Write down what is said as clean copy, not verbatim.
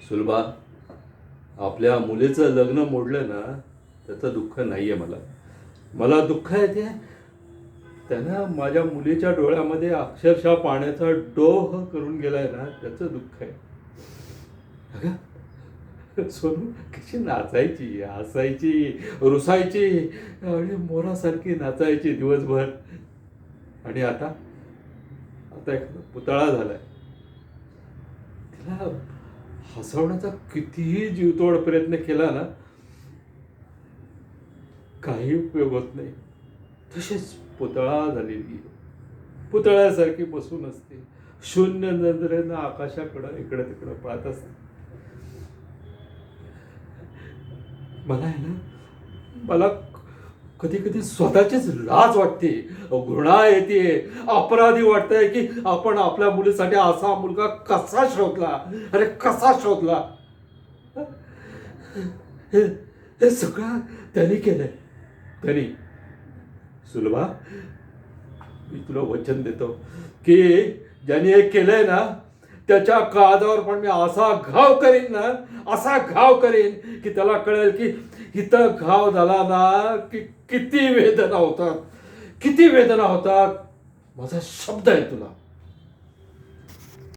सुलभा, आपल्या मुलीचं लग्न मोडलं ना त्याचं दुःख नाही आहे मला. मला दुःख आहे ते त्यानं माझ्या मुलीच्या डोळ्यामध्ये अक्षरशः पाण्याचा डोह करून गेलाय ना, त्याचं दुःख आहे. अगं सोनू कशी नाचायची, हसायची, रुसायची आणि मोरासारखी नाचायची दिवसभर. आणि आता आता एक पुतळा झालाय. तिला हसवण्याचा कितीही जीवतोड प्रयत्न केला ना, काही उपयोग होत नाही. तशीच पुतळा झालेली, पुतळ्यासारखी बसून असते, शून्य नजरेनं आकाशाकडं इकडं तिकडं पाहत असते. मला आहे ना, मला कधी कधी स्वतःचीच लाज वाटते, घृणा येते, अपराधी वाटतंय की आपण आपल्या मुलीसाठी असा मुलगा कसा शोधला, अरे कसा शोधला. हे हे सगळं त्यांनी केलंय, त्यांनी. सुलभा, मी तुला वचन देतो की ज्याने हे केलंय ना त्याच्या काळजावर पण मी असा घाव करीन ना, असा घाव करीन की त्याला कळेल की इथं घाव झाला ना की किती वेदना होतात, किती वेदना होतात. माझा शब्द आहे तुला.